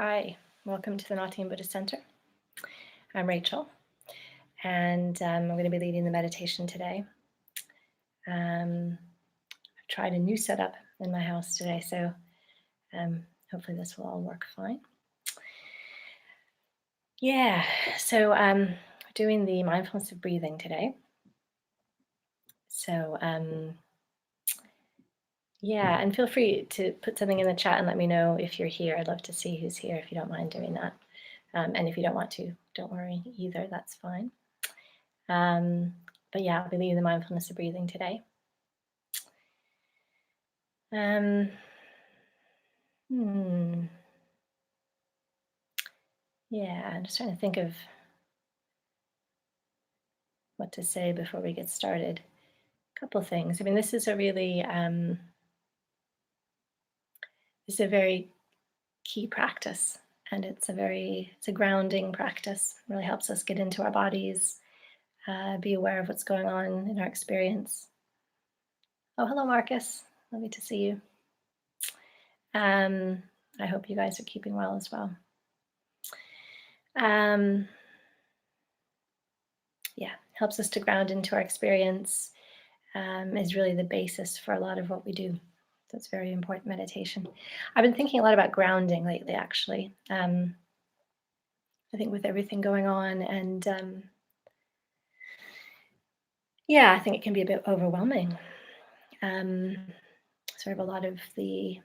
Hi, welcome to the Nottingham Buddhist Center. I'm Rachel, and I'm going to be leading the meditation today. I've tried a new setup in my house today, so hopefully this will all work fine. Yeah, so doing the mindfulness of breathing today. So yeah, and feel free to put something in the chat and let me know if you're here. I'd love to see who's here if you don't mind doing that. And if you don't want to, don't worry either, that's fine. But yeah, I'll be leading the mindfulness of breathing today. Um, hmm. Yeah, I'm just trying to think of what to say before we get started. A couple things. I mean, this is a really, this is a very key practice, and it's a grounding practice. It really helps us get into our bodies, be aware of what's going on in our experience. Oh, hello, Marcus. Lovely to see you. I hope you guys are keeping well as well. Yeah, helps us to ground into our experience, is really the basis for a lot of what we do. So it's very important meditation. I've been thinking a lot about grounding lately, actually. I think with everything going on, and yeah, I think it can be a bit overwhelming. Sort of a lot of the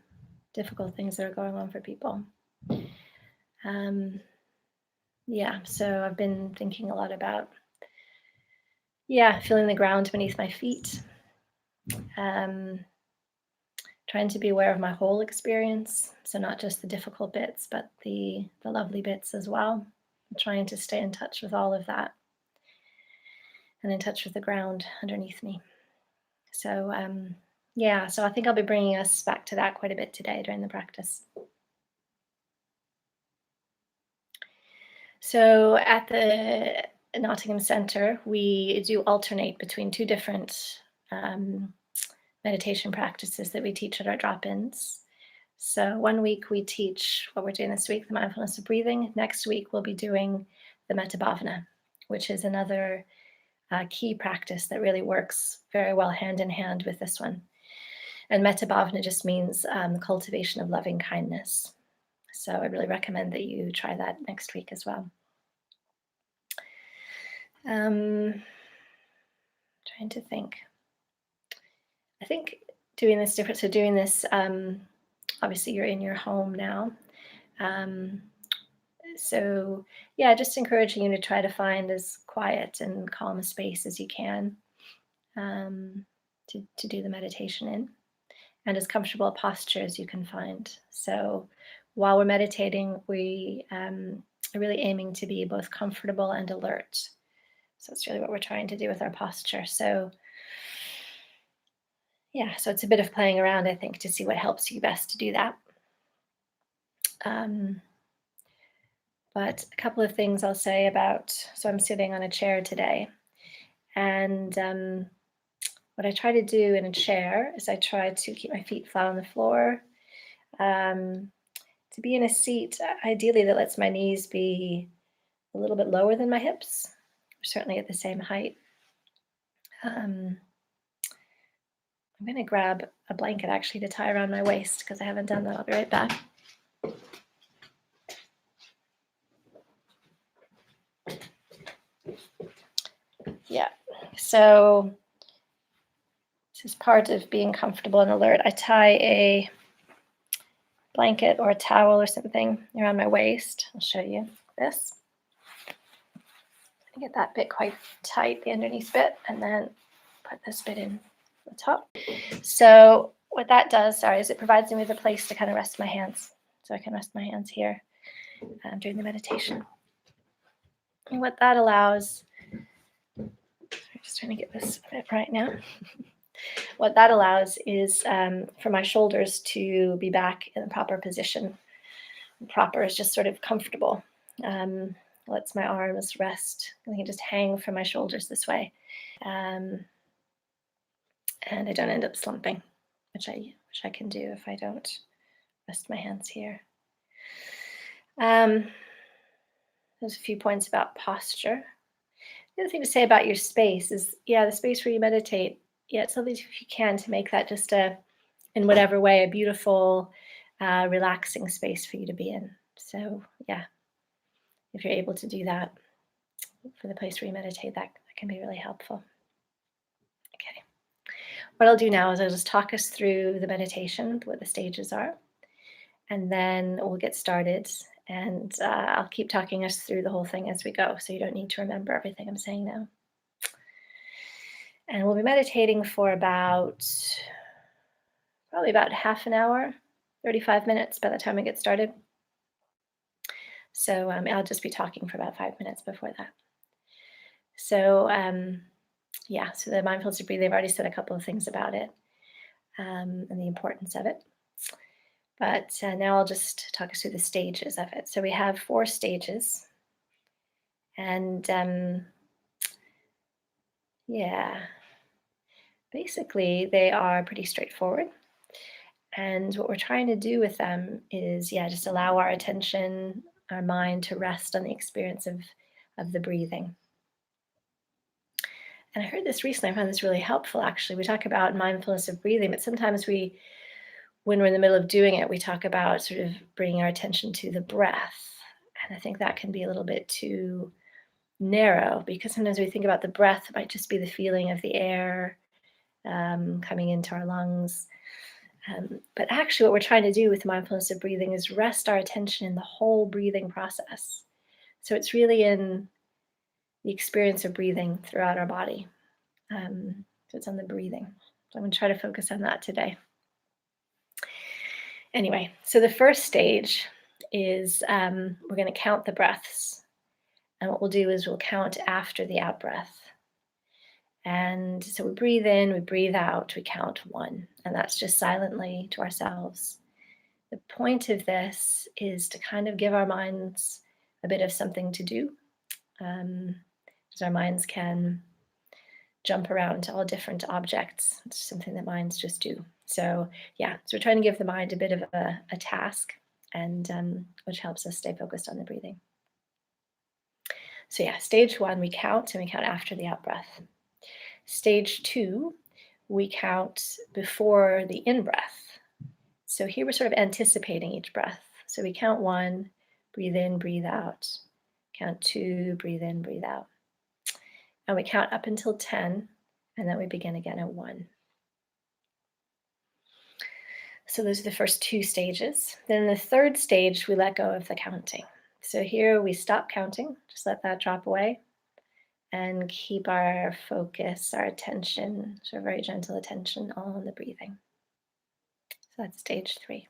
difficult things that are going on for people. Yeah, so I've been thinking a lot about, yeah, feeling the ground beneath my feet. Trying to be aware of my whole experience, so not just the difficult bits, but the lovely bits as well. I'm trying to stay in touch with all of that and in touch with the ground underneath me. So yeah, so I think I'll be bringing us back to that quite a bit today during the practice. So at the Nottingham Centre, we do alternate between two different meditation practices that we teach at our drop-ins. So one week we teach what we're doing this week, the mindfulness of breathing. Next week we'll be doing the Metta Bhavana, which is another key practice that really works very well hand in hand with this one. And Metta Bhavana just means the cultivation of loving kindness. So I really recommend that you try that next week as well. Trying to think. I think doing this different. So doing this, obviously you're in your home now. So yeah, just encouraging you to try to find as quiet and calm a space as you can to do the meditation in, and as comfortable a posture as you can find. So while we're meditating, we are really aiming to be both comfortable and alert. So it's really what we're trying to do with our posture. So yeah, so it's a bit of playing around, I think, to see what helps you best to do that. But a couple of things I'll say about, so I'm sitting on a chair today, and what I try to do in a chair is I try to keep my feet flat on the floor, to be in a seat, ideally that lets my knees be a little bit lower than my hips, certainly at the same height. I'm going to grab a blanket actually to tie around my waist because I haven't done that. I'll be right back. Yeah, so this is part of being comfortable and alert. I tie a blanket or a towel or something around my waist. I'll show you this. Get that bit quite tight, the underneath bit, and then put this bit in the top. So what that does, is it provides me with a place to kind of rest my hands. So I can rest my hands here during the meditation. And what that allows, I'm just trying to get this bit right now. What that allows is for my shoulders to be back in the proper position. Proper is just sort of comfortable. Lets my arms rest. I can just hang from my shoulders this way. And I don't end up slumping, which I can do if I don't rest my hands here. Um, there's a few points about posture. The other thing to say about your space is, yeah, the space where you meditate, yeah, it's something if you can to make that just in whatever way, a beautiful, relaxing space for you to be in. So, yeah, if you're able to do that for the place where you meditate, that can be really helpful. Okay. What I'll do now is I'll just talk us through the meditation, what the stages are, and then we'll get started. And I'll keep talking us through the whole thing as we go, so you don't need to remember everything I'm saying now. And we'll be meditating for probably about half an hour, 35 minutes by the time we get started. So I'll just be talking for about 5 minutes before that. So yeah, so the mindfulness of breathing, I've already said a couple of things about it and the importance of it. But now I'll just talk us through the stages of it. So we have 4 stages. And yeah, basically they are pretty straightforward. And what we're trying to do with them is, yeah, just allow our attention, our mind to rest on the experience of the breathing. And I heard this recently, I found this really helpful actually. We talk about mindfulness of breathing, but sometimes when we're in the middle of doing it, we talk about sort of bringing our attention to the breath. And I think that can be a little bit too narrow because sometimes we think about the breath, it might just be the feeling of the air coming into our lungs. But actually, what we're trying to do with mindfulness of breathing is rest our attention in the whole breathing process. So it's really in the experience of breathing throughout our body. So it's on the breathing. So I'm going to try to focus on that today. Anyway, so the first stage is we're going to count the breaths. And what we'll do is we'll count after the out breath. And so we breathe in, we breathe out, we count 1. And that's just silently to ourselves. The point of this is to kind of give our minds a bit of something to do, because our minds can jump around to all different objects. It's something that minds just do. So yeah, so we're trying to give the mind a bit of a task, and which helps us stay focused on the breathing. So yeah, stage 1, we count, and we count after the out breath. Stage 2, we count before the in breath. So here we're sort of anticipating each breath. So we count 1, breathe in, breathe out. Count 2, breathe in, breathe out. And we count up until 10, and then we begin again at 1. So those are the first 2 stages. Then the third stage, we let go of the counting. So here we stop counting, just let that drop away, and keep our focus, our attention, sort of very gentle attention on the breathing. So that's stage 3.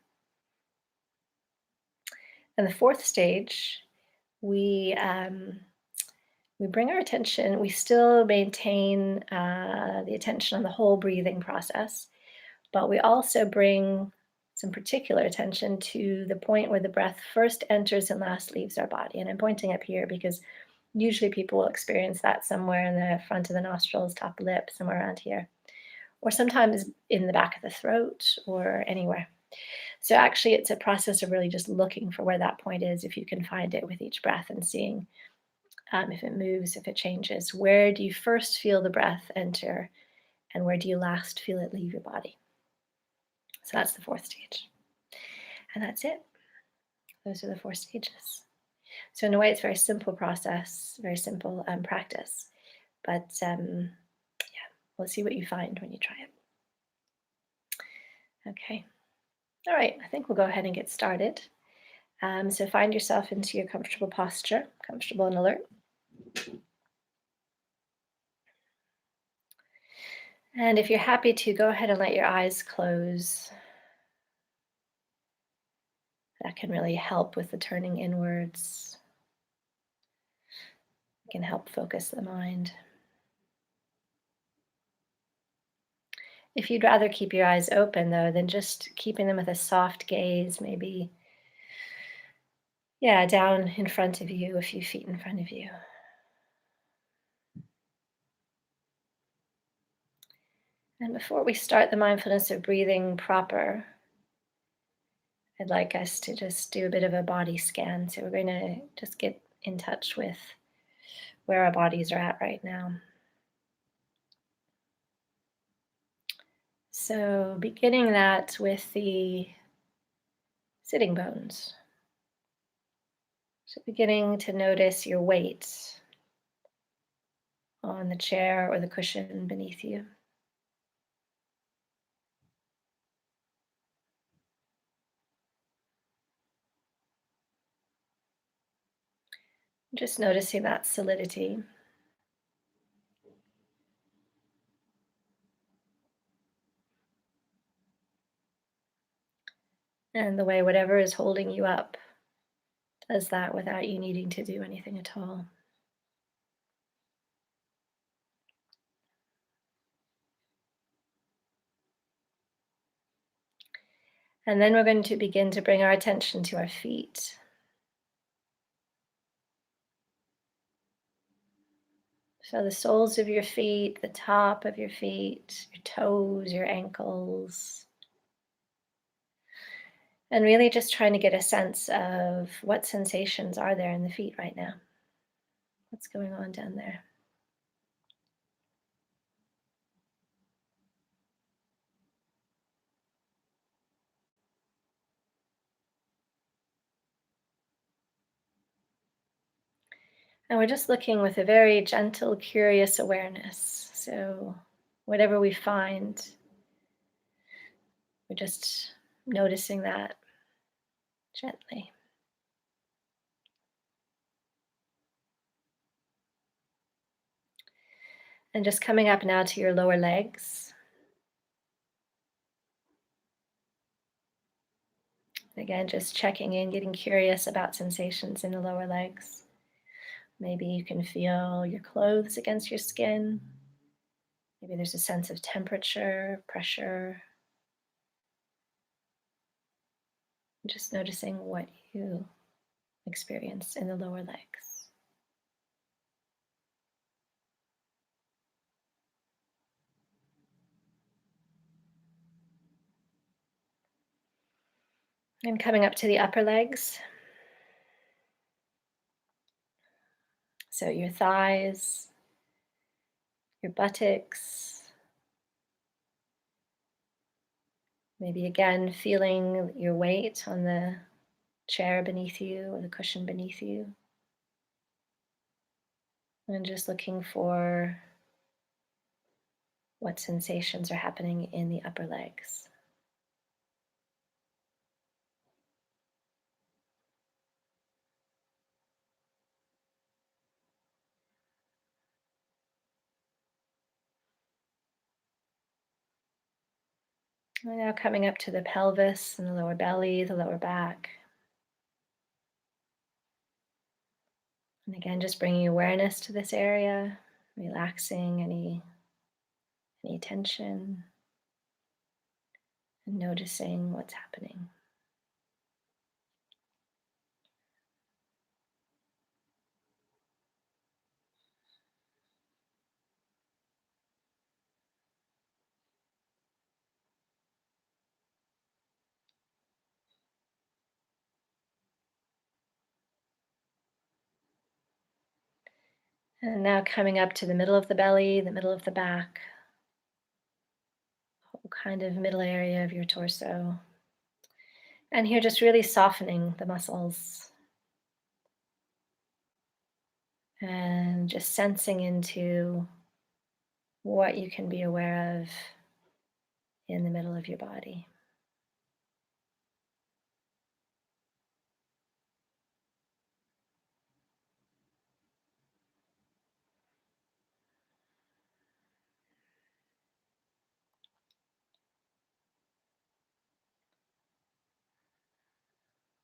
And the fourth stage, we bring our attention, we still maintain the attention on the whole breathing process, but we also bring some particular attention to the point where the breath first enters and last leaves our body. And I'm pointing up here because usually people will experience that somewhere in the front of the nostrils, top lip, somewhere around here, or sometimes in the back of the throat or anywhere. So actually, it's a process of really just looking for where that point is, if you can find it with each breath, and seeing if it moves, if it changes. Where do you first feel the breath enter, and where do you last feel it leave your body? So that's the fourth stage. And that's it. Those are the 4 stages. So in a way, it's a very simple process, very simple practice. But yeah, we'll see what you find when you try it. Okay. All right, I think we'll go ahead and get started. So find yourself into your comfortable posture, comfortable and alert. And if you're happy to, go ahead and let your eyes close. That can really help with the turning inwards. It can help focus the mind. If you'd rather keep your eyes open, though, then just keeping them with a soft gaze, maybe, yeah, down in front of you, a few feet in front of you. And before we start the mindfulness of breathing proper, I'd like us to just do a bit of a body scan. So we're going to just get in touch with where our bodies are at right now. So beginning that with the sitting bones. So beginning to notice your weight on the chair or the cushion beneath you. Just noticing that solidity. And the way whatever is holding you up does that without you needing to do anything at all. And then we're going to begin to bring our attention to our feet. So the soles of your feet, the top of your feet, your toes, your ankles. And really just trying to get a sense of what sensations are there in the feet right now. What's going on down there? And we're just looking with a very gentle, curious awareness. So whatever we find, we're just noticing that gently. And just coming up now to your lower legs. Again, just checking in, getting curious about sensations in the lower legs. Maybe you can feel your clothes against your skin. Maybe there's a sense of temperature, pressure. Just noticing what you experience in the lower legs. And coming up to the upper legs. So your thighs, your buttocks. Maybe again feeling your weight on the chair beneath you or the cushion beneath you. And just looking for what sensations are happening in the upper legs. And now coming up to the pelvis and the lower belly, the lower back. And again, just bringing awareness to this area, relaxing any tension, and noticing what's happening. And now coming up to the middle of the belly, the middle of the back, whole kind of middle area of your torso. And here just really softening the muscles and just sensing into what you can be aware of in the middle of your body.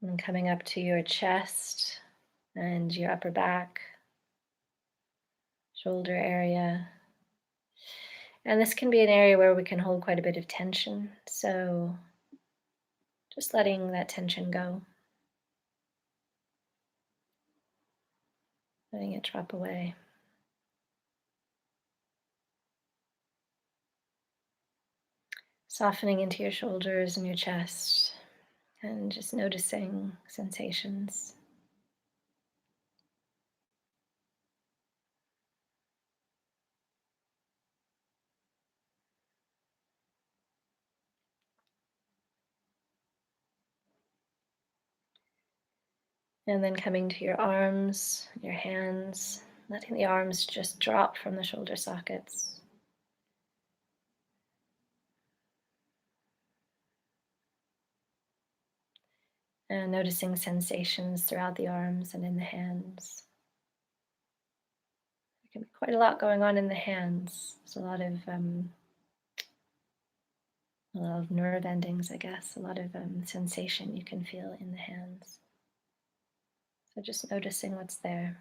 And coming up to your chest and your upper back, shoulder area. And this can be an area where we can hold quite a bit of tension. So just letting that tension go, letting it drop away. Softening into your shoulders and your chest. And just noticing sensations. And then coming to your arms, your hands, letting the arms just drop from the shoulder sockets. And noticing sensations throughout the arms and in the hands. There can be quite a lot going on in the hands. There's a lot of nerve endings, I guess, a lot of sensation you can feel in the hands. So just noticing what's there.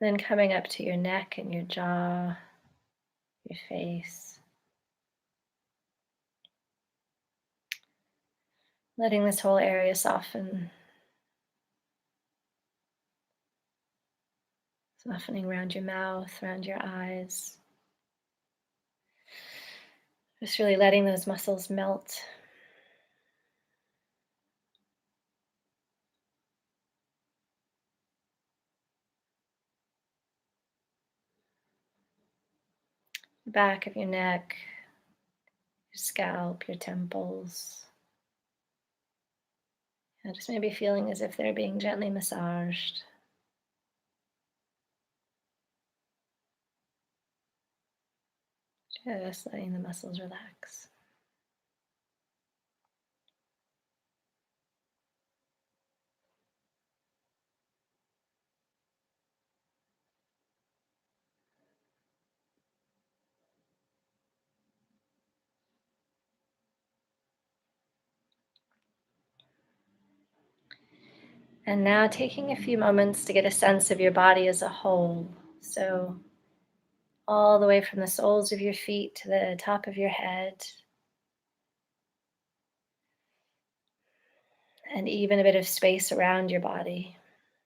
Then coming up to your neck and your jaw, your face. Letting this whole area soften. Softening around your mouth, around your eyes. Just really letting those muscles melt. Back of your neck, your scalp, your temples. And just maybe feeling as if they're being gently massaged. Just letting the muscles relax. And now taking a few moments to get a sense of your body as a whole. So, all the way from the soles of your feet to the top of your head, and even a bit of space around your body.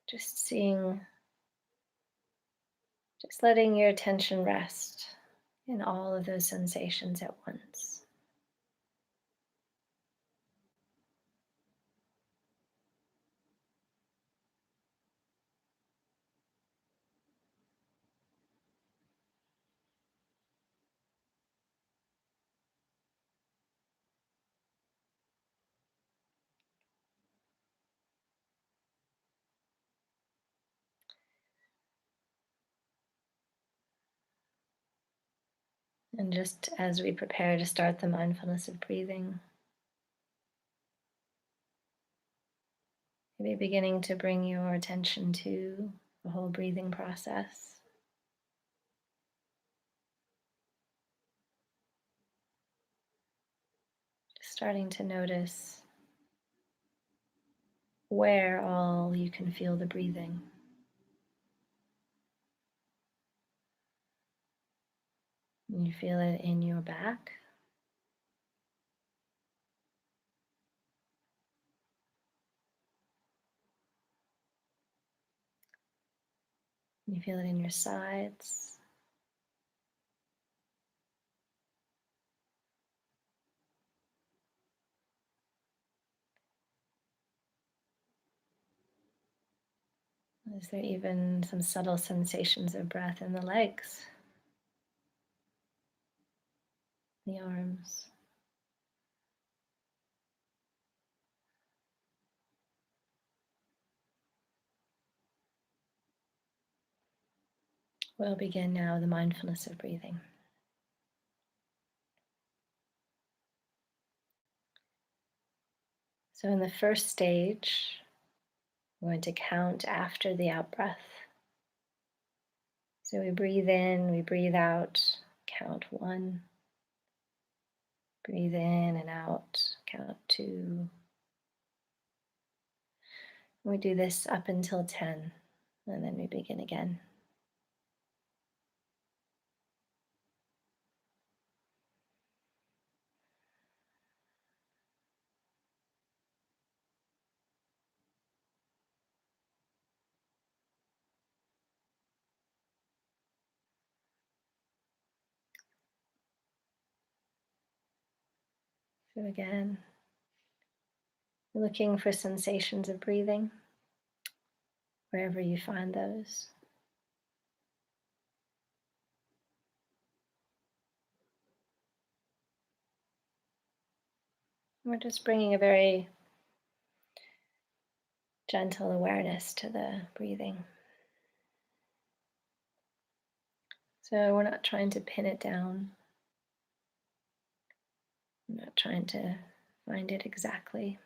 Just seeing, just letting your attention rest in all of those sensations at once. And just as we prepare to start the mindfulness of breathing, maybe beginning to bring your attention to the whole breathing process. Just starting to notice where all you can feel the breathing. You feel it in your back. You feel it in your sides. Is there even some subtle sensations of breath in the legs, the arms? We'll begin now the mindfulness of breathing. So, in the first stage, we're going to count after the out breath. So, we breathe in, we breathe out, count 1. Breathe in and out, count 2. We do this up until 10, and then we begin again. So again, looking for sensations of breathing wherever you find those. We're just bringing a very gentle awareness to the breathing. So we're not trying to pin it down. We're not trying to find it exactly.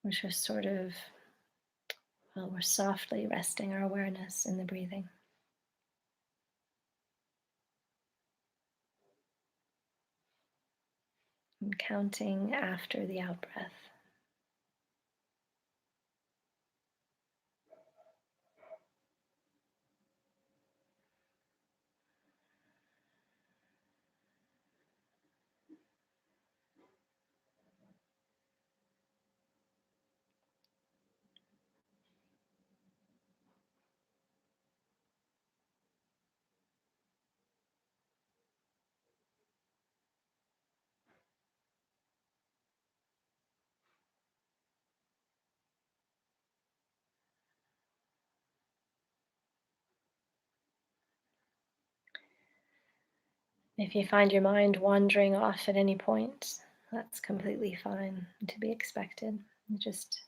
We're just sort of, well, we're softly resting our awareness in the breathing. And counting after the out breath. If you find your mind wandering off at any point, that's completely fine and to be expected. Just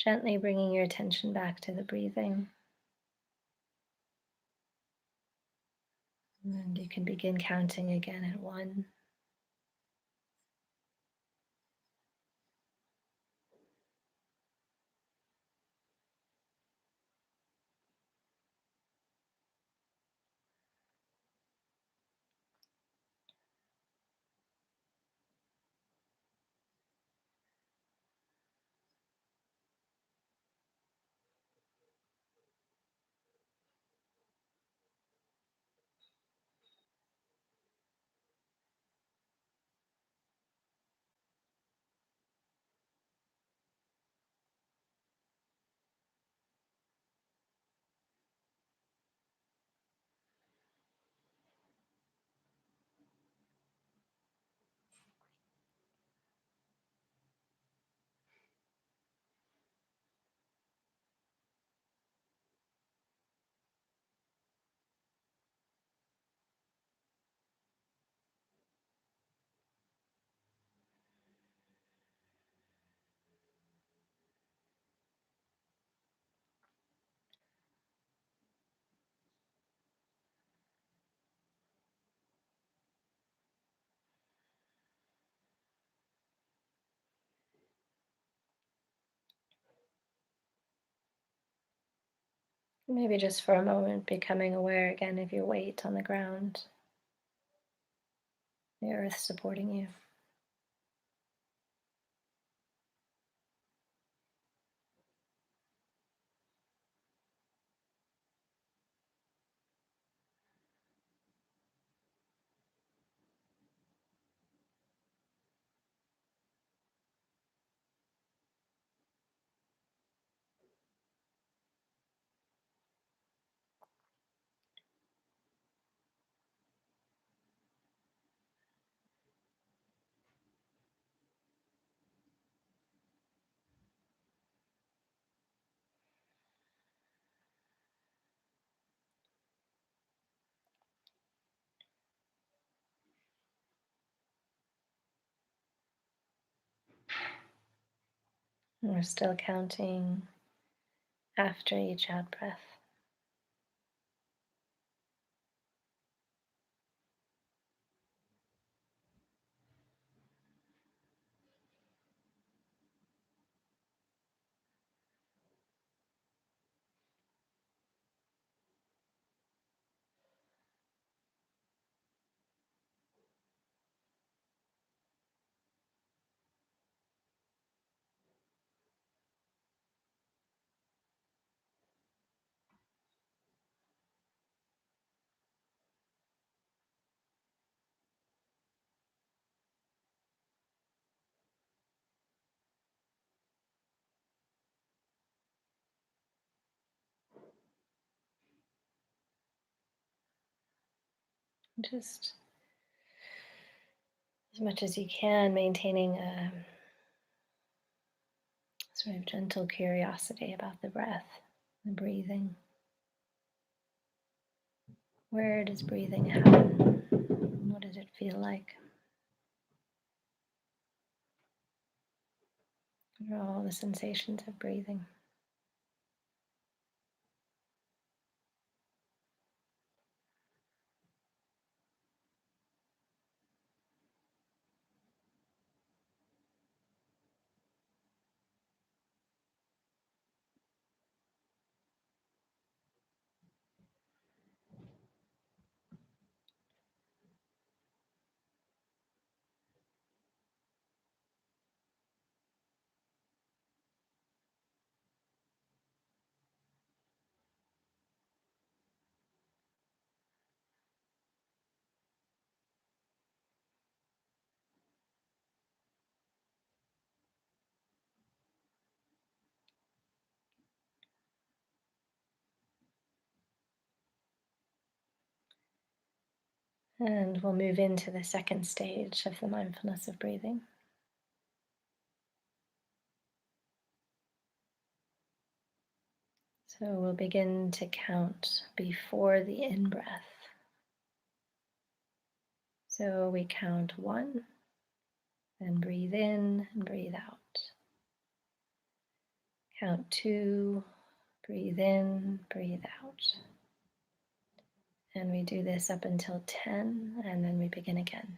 gently bringing your attention back to the breathing. And you can begin counting again at 1. Maybe just for a moment, becoming aware again of your weight on the ground, the earth supporting you. And we're still counting after each out breath. Just as much as you can, maintaining a sort of gentle curiosity about the breath, the breathing. Where does breathing happen? What does it feel like? What are all the sensations of breathing? And we'll move into the second stage of the mindfulness of breathing. So we'll begin to count before the in breath. So we count 1, then breathe in and breathe out. Count 2, breathe in, breathe out. And we do this up until 10, and then we begin again.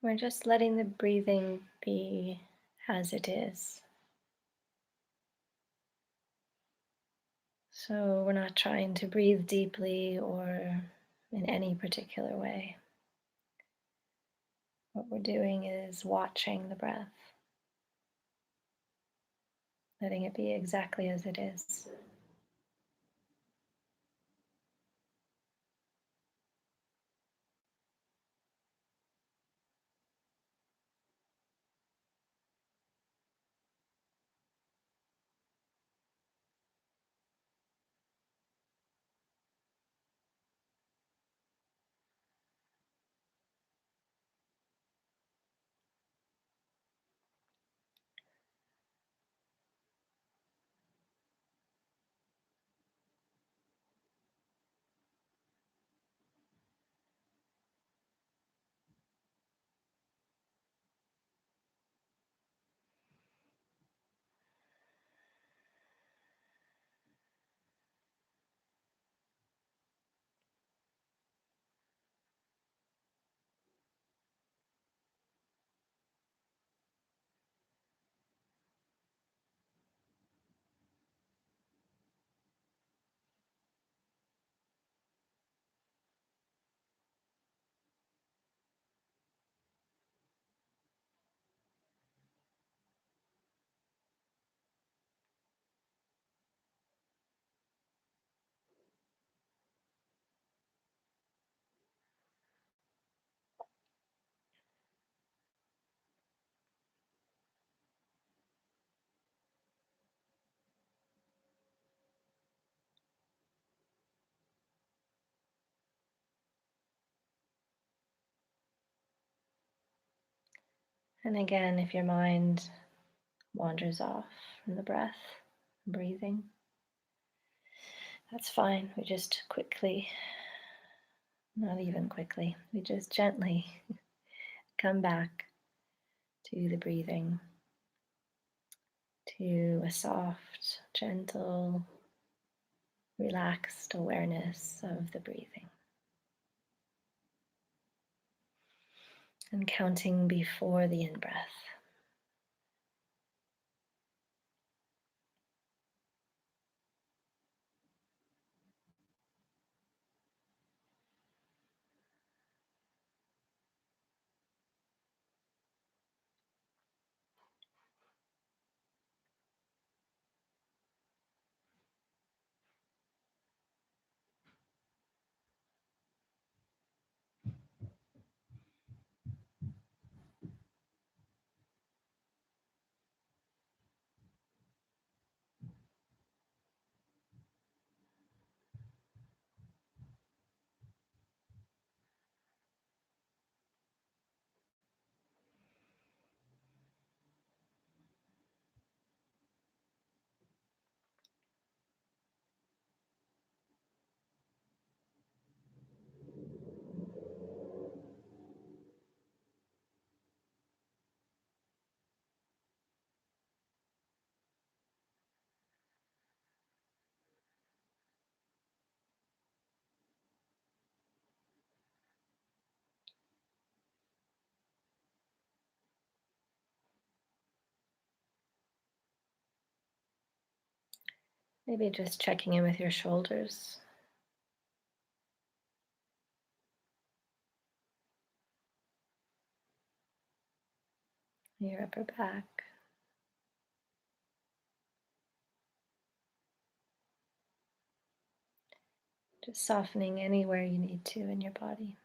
We're just letting the breathing be as it is. So we're not trying to breathe deeply or in any particular way. What we're doing is watching the breath, letting it be exactly as it is. And again, if your mind wanders off from the breath, breathing, that's fine. We just quickly, not even quickly, we just gently come back to the breathing, to a soft, gentle, relaxed awareness of the breathing. And counting before the in breath. Maybe just checking in with your shoulders, your upper back. Just softening anywhere you need to in your body.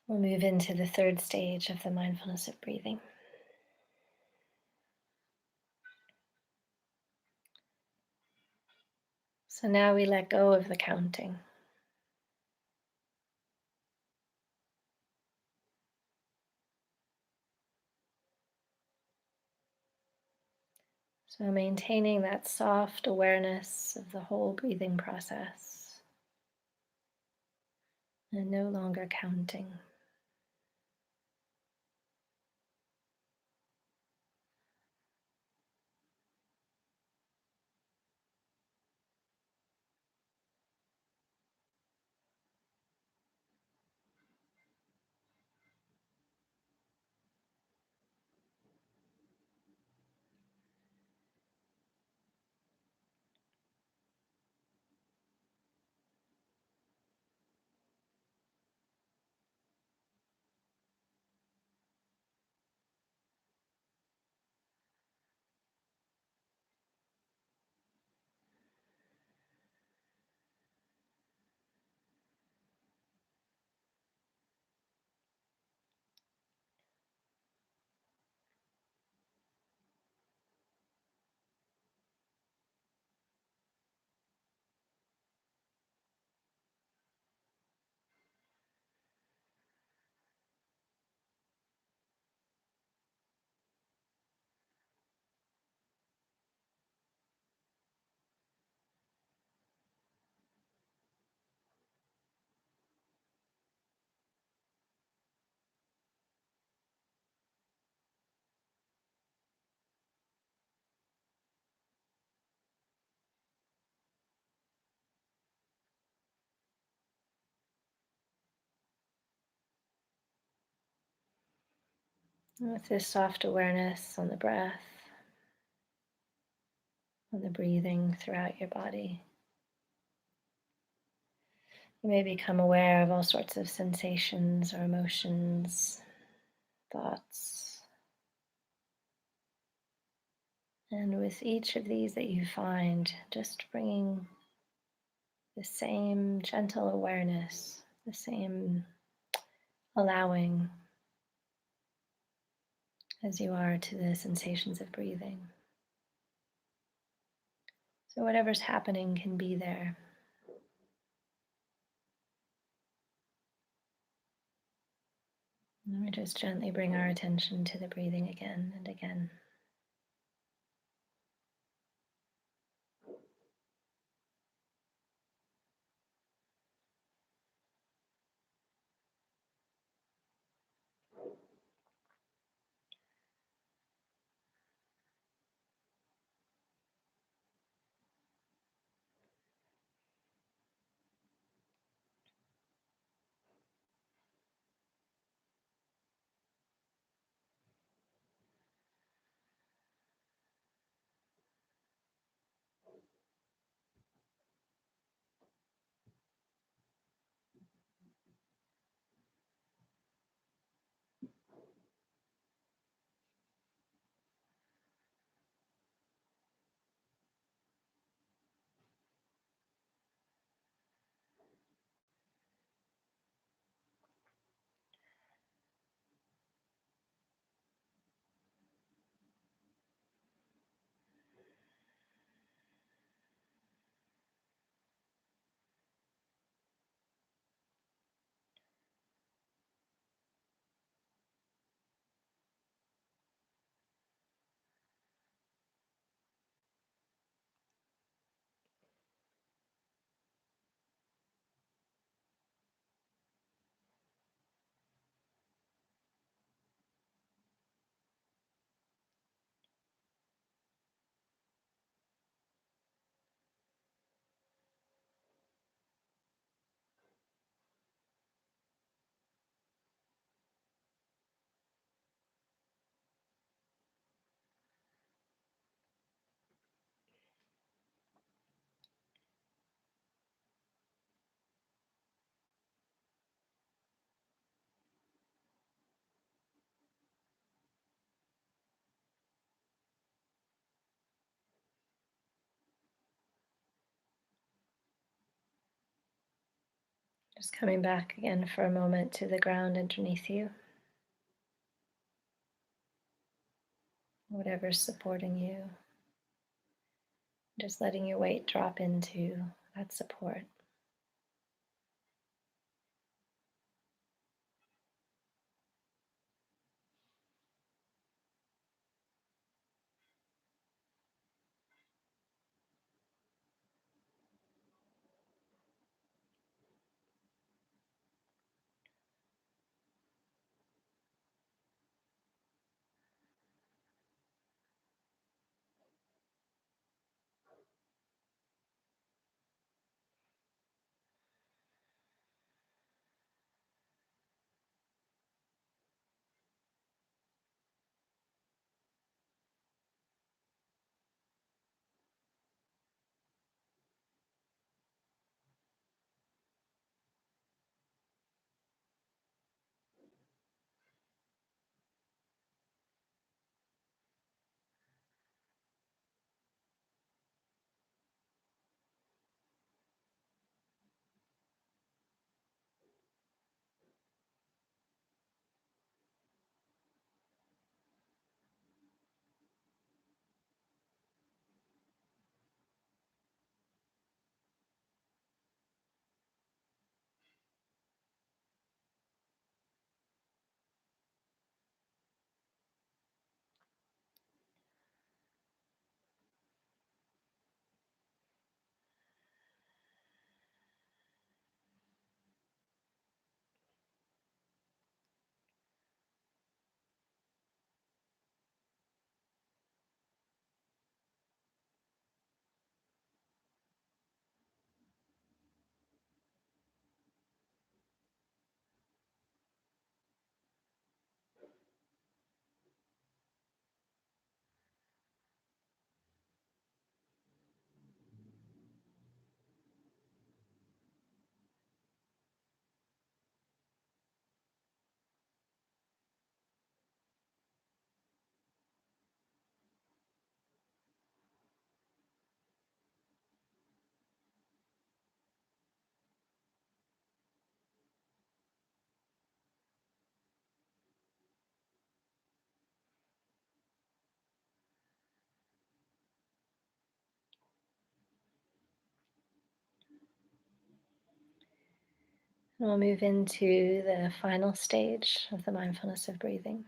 We'll move into the third stage of the mindfulness of breathing. So now we let go of the counting. So maintaining that soft awareness of the whole breathing process and no longer counting. And with this soft awareness on the breath, on the breathing throughout your body, you may become aware of all sorts of sensations or emotions, thoughts. And with each of these that you find, just bringing the same gentle awareness, the same allowing as you are to the sensations of breathing. So whatever's happening can be there. And we just gently bring our attention to the breathing again and again. Just coming back again for a moment to the ground underneath you, whatever's supporting you. Just letting your weight drop into that support. And we'll move into the final stage of the mindfulness of breathing.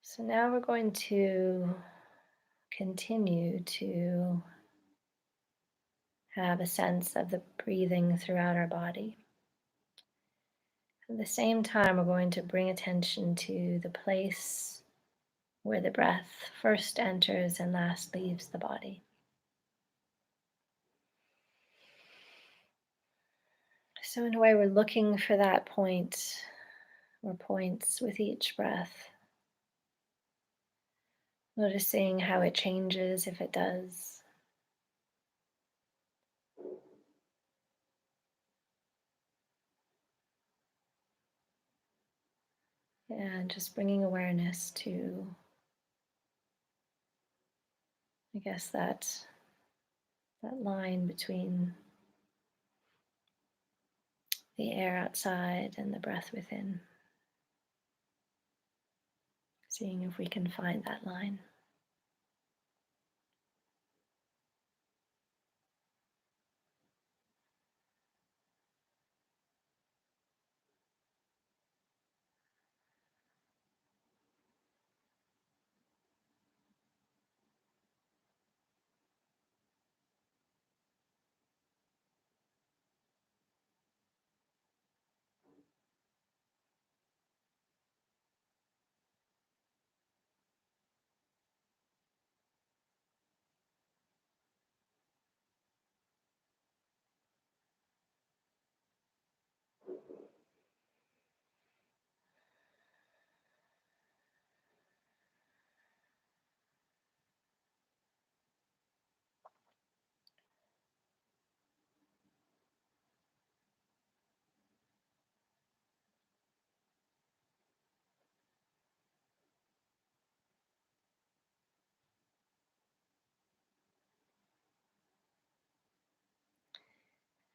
So now we're going to continue to have a sense of the breathing throughout our body. At the same time, we're going to bring attention to the place where the breath first enters and last leaves the body. So, in a way, we're looking for that point or points with each breath, noticing how it changes if it does. And just bringing awareness to, I guess, that line between the air outside and the breath within. Seeing if we can find that line.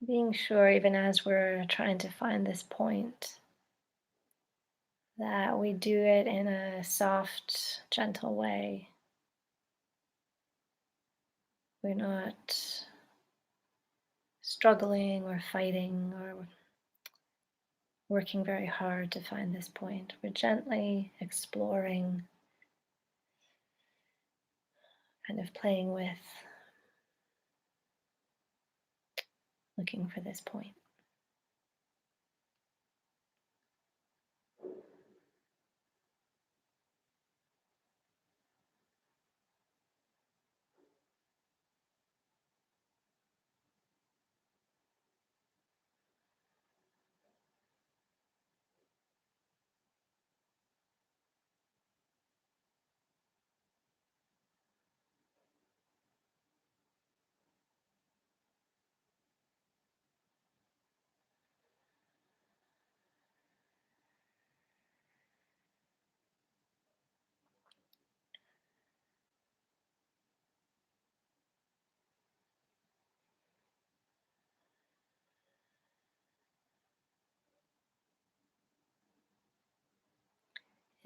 Being sure, even as we're trying to find this point, that we do it in a soft, gentle way. We're not struggling or fighting or working very hard to find this point. We're gently exploring, kind of playing with, looking for this point.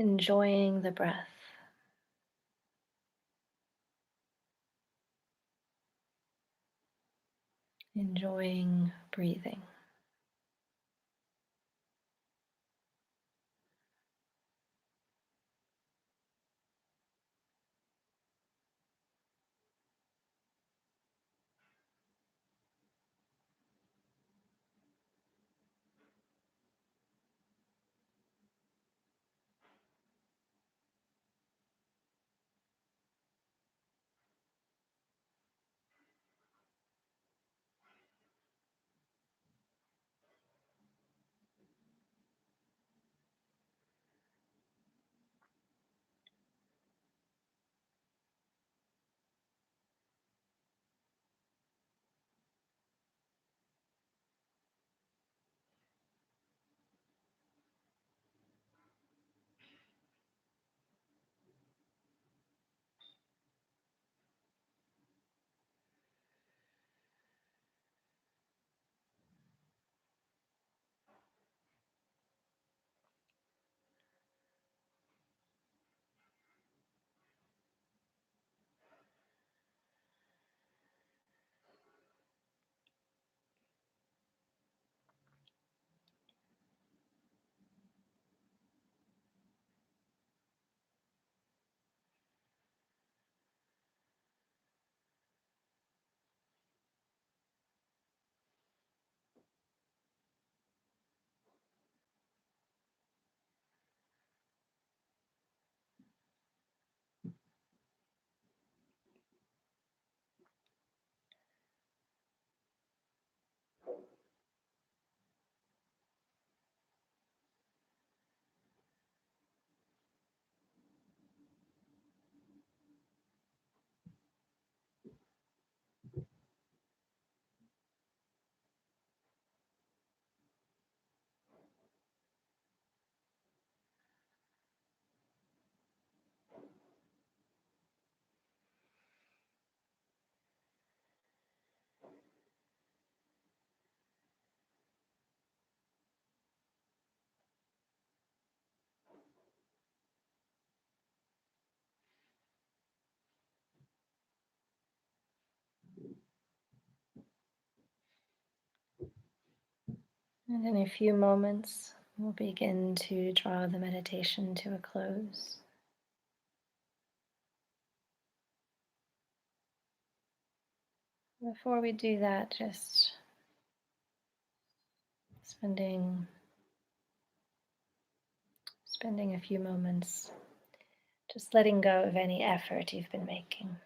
Enjoying the breath, enjoying breathing. And in a few moments, we'll begin to draw the meditation to a close. Before we do that, just spending a few moments just letting go of any effort you've been making.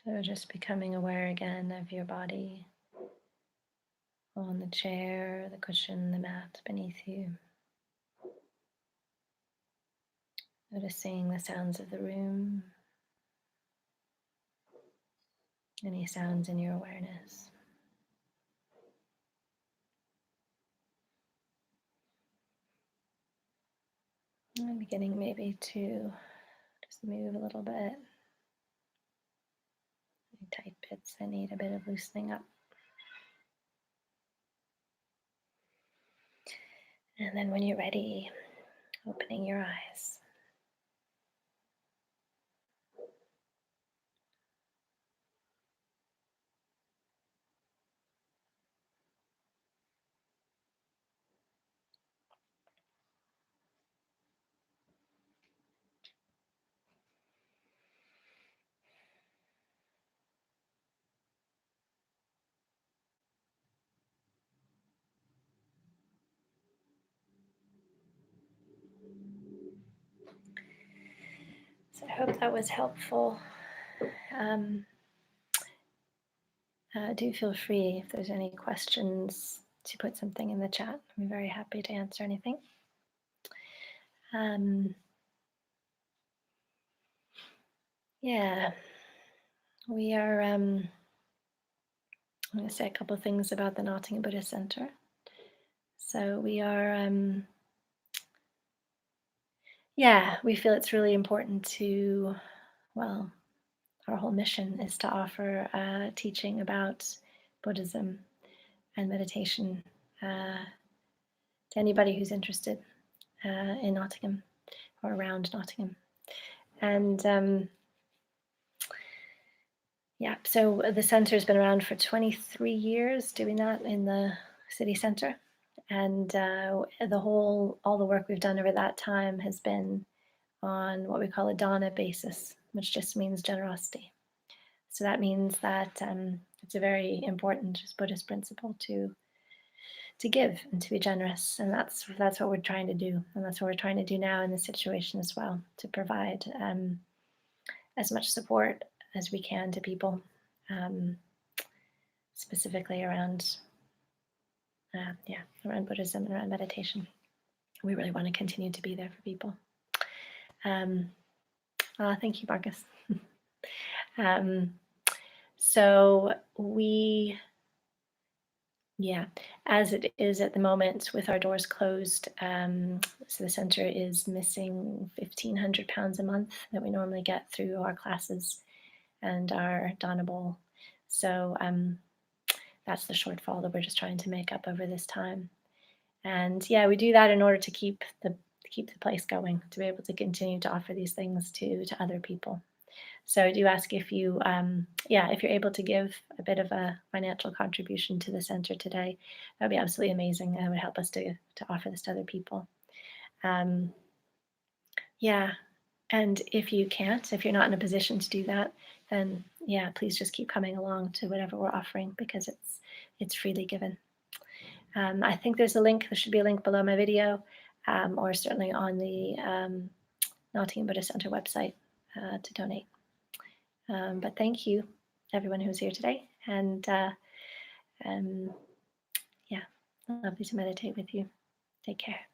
So just becoming aware again of your body on the chair, the cushion, the mat beneath you. Noticing the sounds of the room, any sounds in your awareness. And beginning maybe to just move a little bit. Any tight bits that need a bit of loosening up. And then when you're ready, opening your eyes. So I hope that was helpful. Do feel free if there's any questions to put something in the chat. I'm very happy to answer anything. Yeah, we are, I'm going to say a couple of things about the Nottingham Buddhist Center. So we are, we feel it's really important to, well, our whole mission is to offer teaching about Buddhism and meditation to anybody who's interested in Nottingham or around Nottingham. And so the center has been around for 23 years doing that in the city center. And all the work we've done over that time has been on what we call a dana basis, which just means generosity. So that means that it's a very important Buddhist principle to give and to be generous, and that's what we're trying to do, and that's what we're trying to do now in this situation as well, to provide as much support as we can to people, specifically around Buddhism and around meditation. We really want to continue to be there for people. Thank you, Marcus. So we, as it is at the moment with our doors closed, so the center is missing £1,500 a month that we normally get through our classes and our Dana Bowl. So that's the shortfall that we're just trying to make up over this time. And we do that in order to keep the place going, to be able to continue to offer these things to other people. So I do ask if you, if you're able to give a bit of a financial contribution to the center today, that would be absolutely amazing. It would help us to offer this to other people. And if you can't, if you're not in a position to do that, then please just keep coming along to whatever we're offering, because it's freely given. I think there's a link. There should be a link below my video, or certainly on the Nottingham Buddhist Center website to donate. But thank you, everyone who's here today, and lovely to meditate with you. Take care.